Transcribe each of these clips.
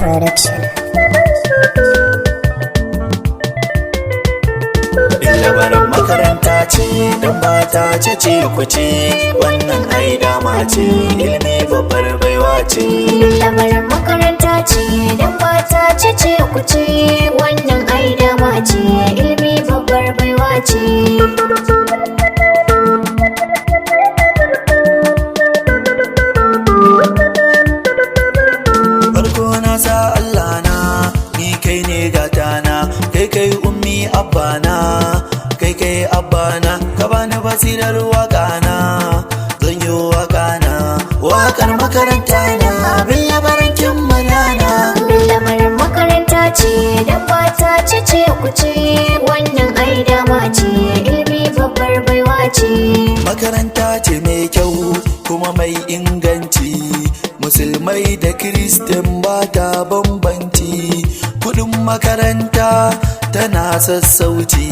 Production. Labarin makaranta ce don ba ta ce ku ce wannan ai dama ce ilimi babbar baiwa ce. Labarin makaranta ce don ba ta ce ku ce wannan ai dama ce ilimi babbar baiwa ce. Abana ka bani basirar wakana zan yi wakana wakar makaranta na bin labarin manana. Labarin makaranta ce da fata ce ku ce wannan ai dama ce ilimi babbar baiwa ce. Makaranta ce mai kyau kuma mai inganci, musulmai da kiristan ba ta bambanci, kudin makaranta tana sassauci,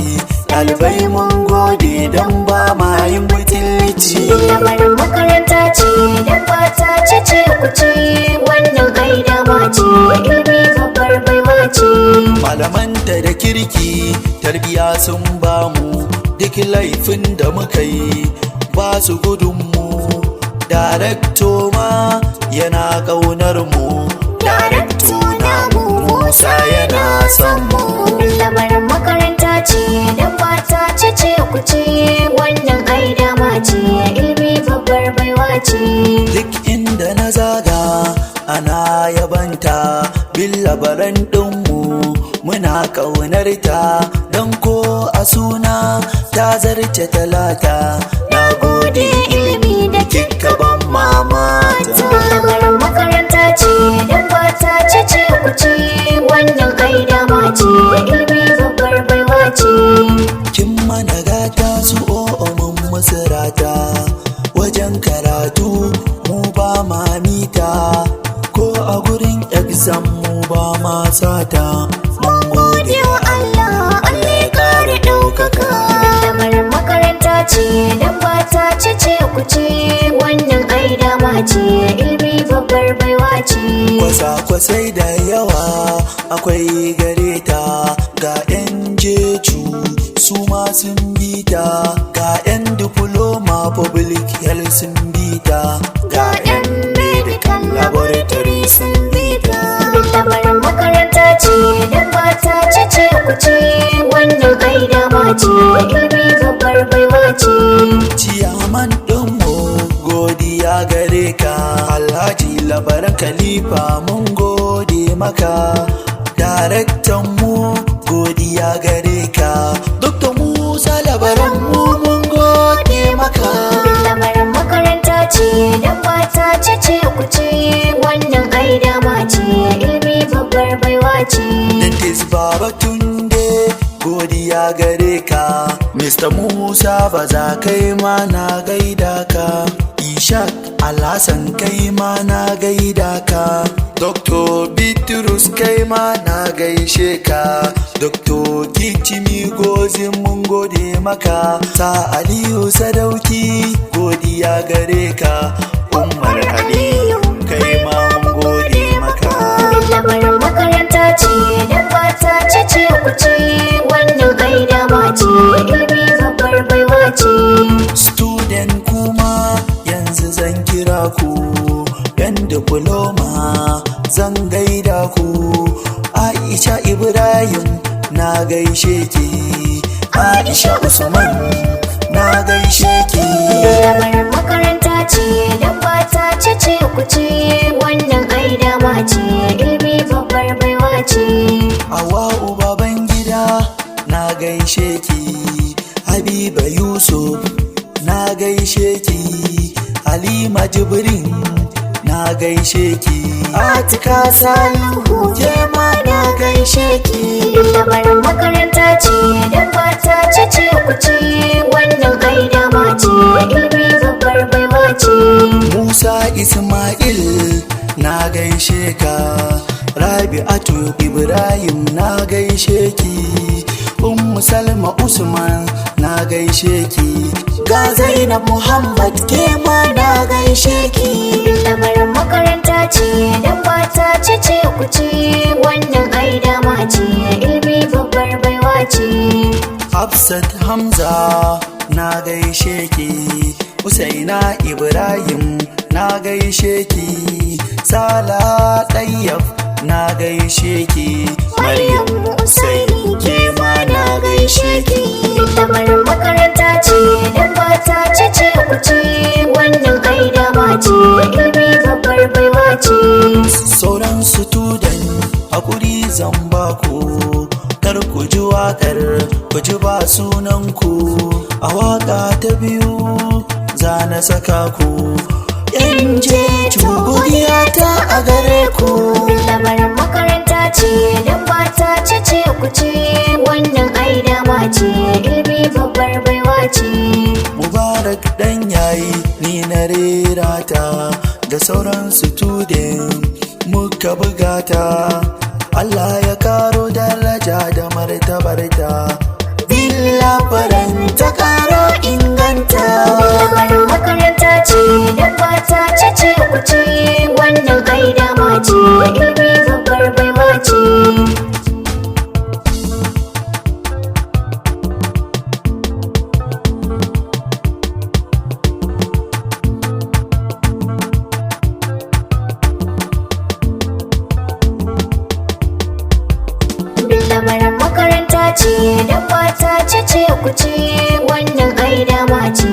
ɗalibai mun gode don ba ma yin butulci. Labarin makaranta ce da fata ce ku ce wannan ai dama ce ilimi babbar baiwa ce. Malamanta da kirki tarbiya sun ba mu, duk laifin da muka yi ba su gudunmu. Darakto ma yana ƙaunar mu, darakto namu Musa yana son mu. Labarin makaranta ce da fata ce ku ce wannan ai dama ce ilimi babbar baiwa ce. Duk inda na zaga ana yabanta, bin labaran ɗinmu muna ƙaunarta, don ko a suna ta zarce talata. Na gode ilimi da kika ban mamata. Labarin makaranta ce da fata ce ku ce wannan ai dama ce ilimi babbar baiwa ce. Kin mana gata su mun masarata, wajen karatu mu ba ma mita, ko a gurin exam mu ba ma sata. Mun gode wa Allah, Allah ya kare ɗaukaka. Labarin makaranta ce da fata ce ku ce wannan ai dama ce ilimi babbar baiwa ce. Kwasa-kwasai da yawa akwai gare ta, ga 'yan jeju su ma sun bita, ga 'yan diploma public health sun bita, ga 'yan medical laboratory sun bita. Labarin makaranta ce da fata ce ku ce wannan ai dama ce ilimi babbar baiwa ce. Ciyaman ɗinmu godiya gare ka, Alhaji Labaran Khalifa mun gode maka, daraktan mu godiya gare ka, Dr. Musa Labaran mu mun gode maka. Labarin makaranta ce da fata ce ku ce wannan ai dama ce ilimi babbar baiwa ce. Dentist Baba Tunde godiya gare ka, Mr. Musa baza kai ma na gaida ka, Ishak Alhassan kai ma na gaida ka, Dr. Bitrus kai ma na gaishe ka, Dr. Kichimi Gozin mun gode maka, Sa Aliyu Sadauki godiya gare ka, Umar Aliyu kai ma mun gode maka. Labarin makaranta ce da fata ce ku ce wannan ai dama ce ilimi babbar baiwa ce. Student kuma yanzu zan kira ku, yan diploma zan gaida ku, Aisha Ibrahim na gaishe ki, Aisha Usman na gaishe ki. Labarin makaranta ce da fata ce ku ce wannan ai dama ce ilimi babbar baiwa ce. Hawa'u baban gida na gaishe ki, Habiba Yusuf na gaishe ki, Halima Jibrin na gaishe ki, Atika Salihu ke ma na gaishe ki. Labarin makaranta ce da fata ce ku ce wannan ai dama ce ilimi babbar baiwa ce. Musa Ismail na gaishe ka, Rabi'atu Ibrahim na gaishe ki, Salma Usman na gaishe ki, ga Zainab Muhammad ke ma na gaishe ki. lamarin makaranta ce dan mata ce ku ce wannan ai dama ce ilimi babbar baiwa ce. Hafsat Hamza na gaishe ki, Usaina Ibrahim na gaishe ki, Sala Tayyab na gaishe ki, Maryam Usaini ke ma na gaishe ki. lamarin makaranta ce dan mata ce ku ce wannan ai dama ce ilimi babbar baiwa ce. Sauran student hakuri zan baku, kar ku ji waƙar ku ji ba sunanku, a waƙa ta biyu za na saka ku, in je godiya ta a gare ku. lamarin makaranta ce dan mata ce ku ce wannan ai dama ce ilimi babbar baiwa ce. Mubarak dan yayi ni na rera ta, da sauran student muka buga ta, Allah ya karo daraja da martabarta, Billa faranta karo inganta. lamarin makaranta ce dan mata ce ku ce wannan ai dama ce ilimi babbar baiwa ce. lamarin makaranta ce dan mata ce ku ce wannan ai dama ce